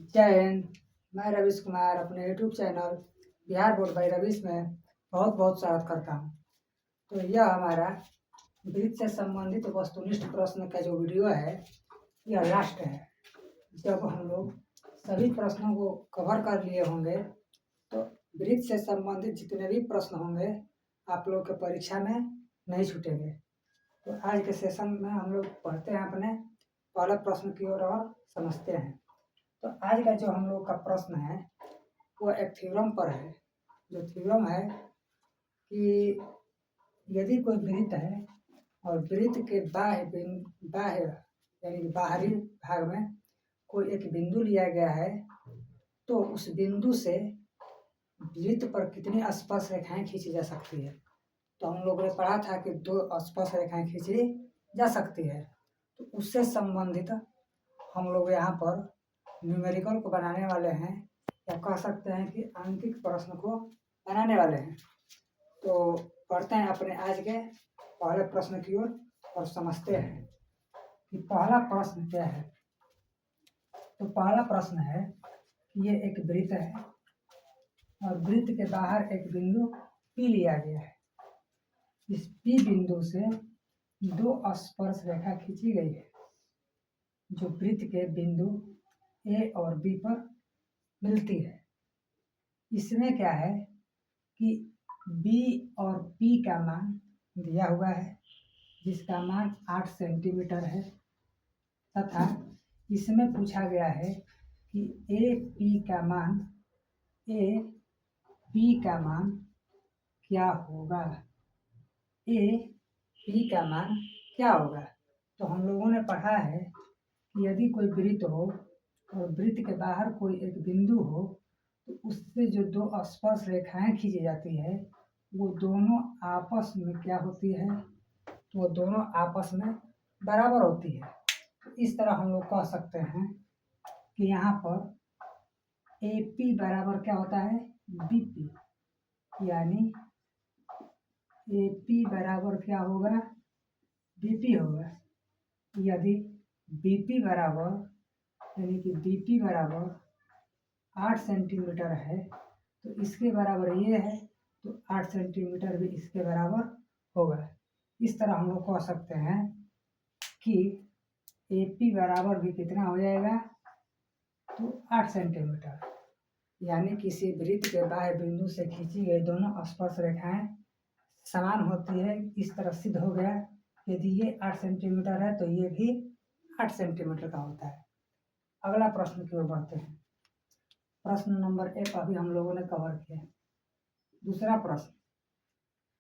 जय हिंद। मैं रवीश कुमार अपने YouTube channel Bihar board by Ravish में बहुत बहुत स्वागत करता हूं। तो यह हमारा वृत्त से संबंधित वस्तुनिष्ठ प्रश्न का जो वीडियो है यह लास्ट है। जब हम लोग सभी प्रश्नों को कवर कर लिए होंगे तो वृत्त से संबंधित जितने भी प्रश्न होंगे आप लोग के परीक्षा में नहीं छूटेंगे। तो आज के सेशन में हम लोग पढ़ते हैं अपने पहले प्रश्न की ओर और समझते हैं। तो आज का जो हम लोग का प्रश्न है वो एक थ्योरम पर है। जो थ्योरम है कि यदि कोई वृत्त है और वृत्त के बाह्य यानी कि बाहरी भाग में कोई एक बिंदु लिया गया है तो उस बिंदु से वृत्त पर कितनी स्पर्श रेखाएं खींची जा सकती है। तो हम लोगों ने पढ़ा था कि 2 स्पर्श रेखाएं खींची जा सकती है। तो उससे संबंधित हम लोग यहाँ पर न्यूमेरिकल को बनाने वाले हैं या कह सकते हैं कि अंकित प्रश्न को बनाने वाले हैं। तो पढ़ते हैं अपने आज के पहले प्रश्न की ओर और समझते हैं कि पहला प्रश्न क्या है। तो पहला प्रश्न है कि ये एक वृत्त है और वृत्त के बाहर एक बिंदु P लिया गया है। इस P बिंदु से 2 स्पर्श रेखा खींची गई है जो वृत्त के बिंदु A और B पर मिलती है। इसमें क्या है कि B और P का मान दिया हुआ है जिसका मान 8 सेंटीमीटर है तथा इसमें पूछा गया है कि AP का मान क्या होगा। AP का मान क्या होगा। तो हम लोगों ने पढ़ा है कि यदि कोई वृत्त हो और वृत्त के बाहर कोई एक बिंदु हो तो उससे जो 2 स्पर्श रेखाएं खींची जाती है वो दोनों आपस में क्या होती है, तो वो दोनों आपस में बराबर होती है। तो इस तरह हम लोग कह सकते हैं कि यहाँ पर AP बराबर क्या होता है BP, यानी AP बराबर क्या होगा BP होगा। यदि BP बराबर यानी कि BP बराबर 8 सेंटीमीटर है तो इसके बराबर ये है तो 8 सेंटीमीटर भी इसके बराबर होगा। इस तरह हम लोग कह सकते हैं कि AP बराबर भी कितना हो जाएगा तो 8 सेंटीमीटर, यानी किसी वृत्त के बाह्य बिंदु से खींची गई दोनों स्पर्श रेखाएं समान होती है। इस तरह सिद्ध हो गया यदि ये 8 सेंटीमीटर है तो ये भी 8 सेंटीमीटर का होता है। अगला प्रश्न की ओर बढ़ते हैं। प्रश्न नंबर 1 अभी हम लोगों ने कवर किया। दूसरा प्रश्न,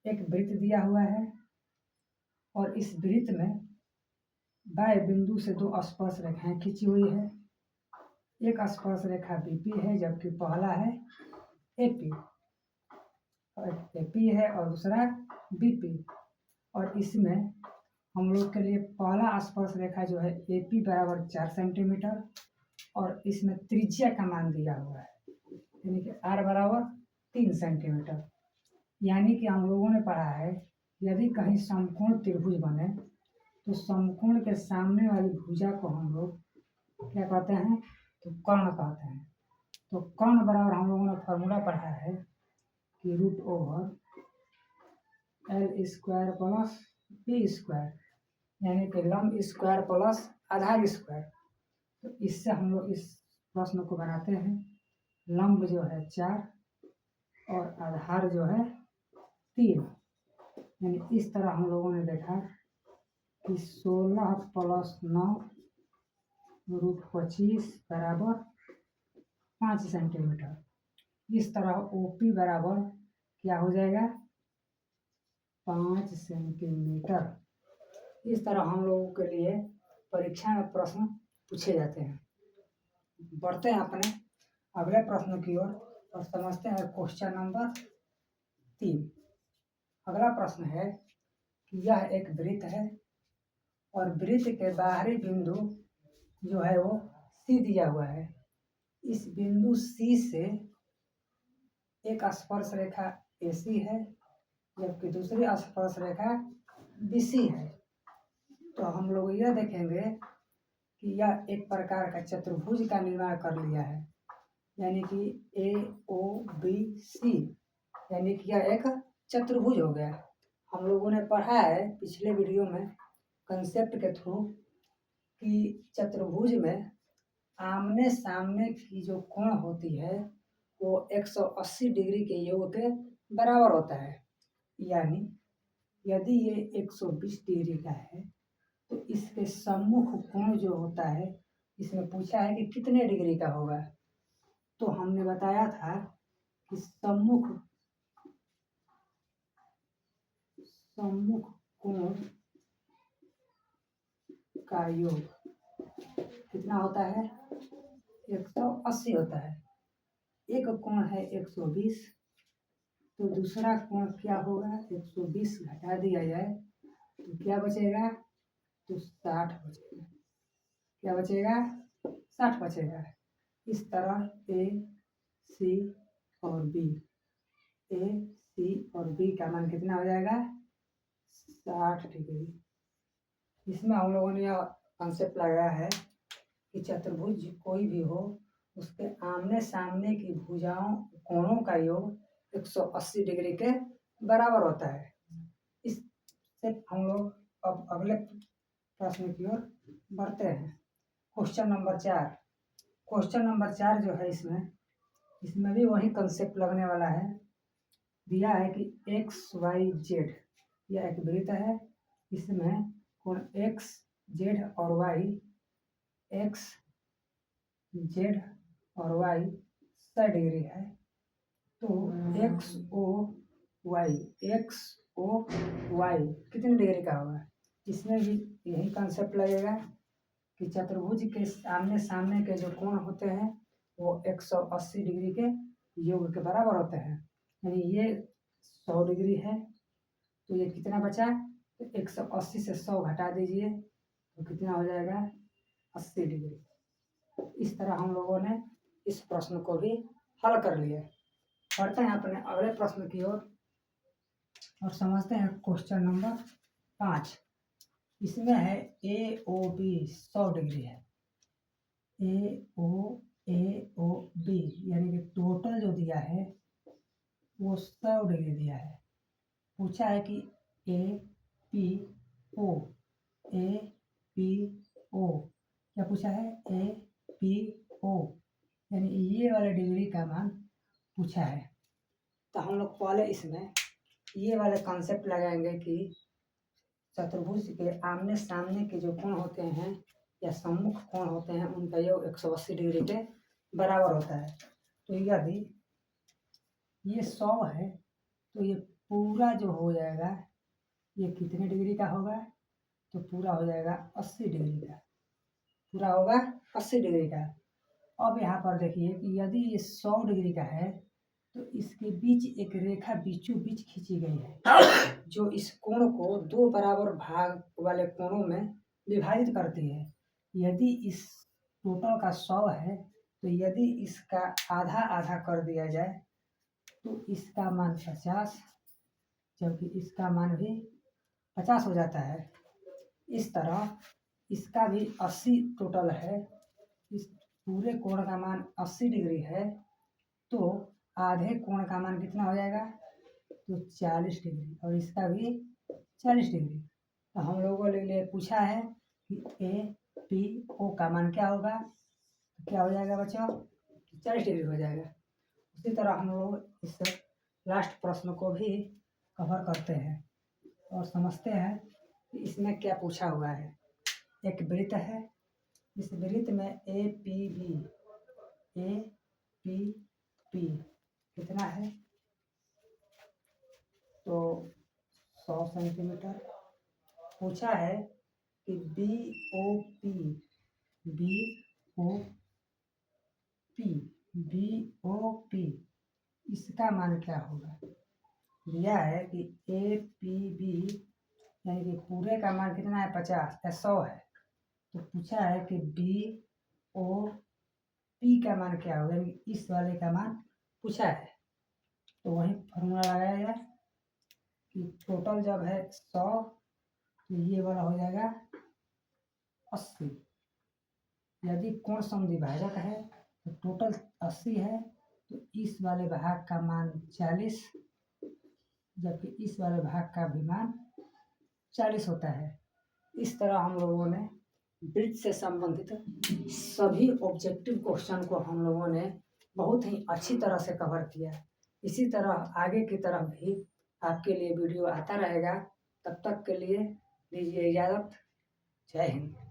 एक वृत्त दिया हुआ है और इस वृत्त में बाह्य बिंदु से 2 स्पर्श रेखाएं खींची हुई है। एक स्पर्श रेखा BP है जबकि पहला है AP है और दूसरा BP। और इसमें हम लोग के लिए पहला स्पर्श रेखा जो है AP बराबर 4 सेंटीमीटर और इसमें त्रिज्या का मान दिया हुआ है यानी कि R बराबर 3 सेंटीमीटर। यानी कि हम लोगों ने पढ़ा है यदि कहीं समकोण त्रिभुज बने तो समकोण के सामने वाली भुजा को हम लोग क्या कहते हैं तो कर्ण कहते हैं। तो कर्ण बराबर हम लोगों ने फॉर्मूला पढ़ा है कि √/L² प्लस B² यानी कि लंब स्क्वायर प्लस आधार स्क्वायर। तो इससे हम लोग इस प्रश्न को बनाते हैं। लंब जो है 4 और आधार जो है 3, यानी इस तरह हम लोगों ने देखा कि 16 प्लस 9 √25 बराबर 5 सेंटीमीटर। इस तरह OP बराबर क्या हो जाएगा 5 सेंटीमीटर। इस तरह हम लोगों के लिए परीक्षा में प्रश्न पूछे जाते हैं। बढ़ते हैं अपने अगले प्रश्न की ओर और समझते हैं क्वेश्चन नंबर 3। अगला प्रश्न है कि यह एक वृत्त है और वृत्त के बाहरी बिंदु जो है वो C दिया हुआ है। इस बिंदु C से एक स्पर्श रेखा AC है जबकि दूसरी स्पर्श रेखा BC है। तो हम लोग यह देखेंगे कि यह एक प्रकार का चतुर्भुज का निर्माण कर लिया है, यानी कि AOBC, यानी कि यह एक चतुर्भुज हो गया। हम लोगों ने पढ़ा है पिछले वीडियो में कंसेप्ट के थ्रू कि चतुर्भुज में आमने सामने की जो कोण होती है वो 180 डिग्री के योग के बराबर होता है। यानी यदि ये 120 डिग्री का है तो इसके सम्मुख कोण जो होता है, इसमें पूछा है कि कितने डिग्री का होगा। तो हमने बताया था कि सम्मुख कोण का योग कितना होता है, 180 होता है। एक कोण है 120, तो दूसरा कोण क्या होगा, 120 घटा दिया जाए तो क्या बचेगा, तो 60 बचेगा। क्या बचेगा, 60 बचेगा। इस तरह ए सी और बी, ए सी और बी का मान कितना हो जाएगा, 60 डिग्री। इसमें हम लोगों ने यह कॉन्सेप्ट लगाया है कि चतुर्भुज कोई भी हो उसके आमने सामने की भुजाओं कोणों का योग 180 डिग्री के बराबर होता है। इससे हम लोग अब अगले प्रश्न की ओर बढ़ते हैं। Question number 4। क्वेश्चन नंबर 4 जो है इसमें भी वही कंसेप्ट लगने वाला है। दिया है कि XYZ यह एक वृत्त है, इसमें कोण XZ और Y, एक्स जेड और वाई 60 डिग्री है। तो XOY कितने डिग्री का होगा, इसमें भी यही कंसेप्ट लगेगा कि चतुर्भुज के आमने सामने के जो कोण होते हैं वो 180 डिग्री के योग के बराबर होते हैं। यानी ये 100 डिग्री है तो ये कितना बचा, तो 180 से 100 घटा दीजिए तो कितना हो जाएगा, 80 डिग्री। इस तरह हम लोगों ने इस प्रश्न को भी हल कर लिया। बढ़ते हैं अपने अगले प्रश्न की ओर और समझते हैं क्वेश्चन नंबर 5। इसमें है AOB 100 डिग्री है। AOB यानी कि टोटल जो दिया है वो 100 डिग्री दिया है। पूछा है कि APO क्या पूछा है, APO यानी ये वाले डिग्री का मान पूछा है। तो हम लोग पहले इसमें ये वाले कॉन्सेप्ट लगाएंगे कि चतुर्भुज के आमने सामने के जो कोण होते हैं या सम्मुख कोण होते हैं उनका योग 180 डिग्री के बराबर होता है। तो यदि ये 100 है तो ये पूरा जो हो जाएगा ये कितने डिग्री का होगा, तो पूरा हो जाएगा 80 डिग्री का, पूरा होगा 80 डिग्री का। अब यहाँ पर देखिए कि यदि ये 100 डिग्री का है तो इसके बीच एक रेखा बीचों बीच खींची गई है जो इस कोण को दो बराबर भाग वाले कोणों में विभाजित करती है। यदि इस टोटल का 100 है तो यदि इसका आधा आधा कर दिया जाए तो इसका मान 50, जबकि इसका मान भी 50 हो जाता है। इस तरह इसका भी 80 टोटल है, इस पूरे कोण का मान 80 डिग्री है तो आधे कोण का मान कितना हो जाएगा, तो 40 डिग्री, और इसका भी 40 डिग्री। तो हम लोगों के लिए पूछा है कि APO का मान क्या होगा, तो क्या हो जाएगा बच्चों, 40 डिग्री हो जाएगा। उसी तरह हम लोग इस लास्ट प्रश्न को भी कवर करते हैं और समझते हैं कि इसमें क्या पूछा हुआ है। एक वृत्त है, इस वृत्त में APB कितना है, तो 100 सेंटीमीटर। पूछा है कि BOP इसका मान क्या होगा। दिया है कि APB यानी कि पूरे का मान कितना है, 50 या 100 है। तो पूछा है कि BOP का मान क्या होगा, यानी इस वाले का मान पूछा है। तो वही फॉर्मूला लगाया जाए कि टोटल जब है 100 तो ये वाला हो जाएगा 80, यदि कोण समद्विभाजक है तो टोटल 80 है, तो इस वाले भाग का मान 40, जबकि इस वाले भाग का भी मान 40 होता है। इस तरह हम लोगों ने वृत्त से संबंधित सभी ऑब्जेक्टिव क्वेश्चन को हम लोगों ने बहुत ही अच्छी तरह से कवर किया। इसी तरह आगे की तरफ भी आपके लिए वीडियो आता रहेगा। तब तक के लिए दीजिए इजाज़त। जय हिंद।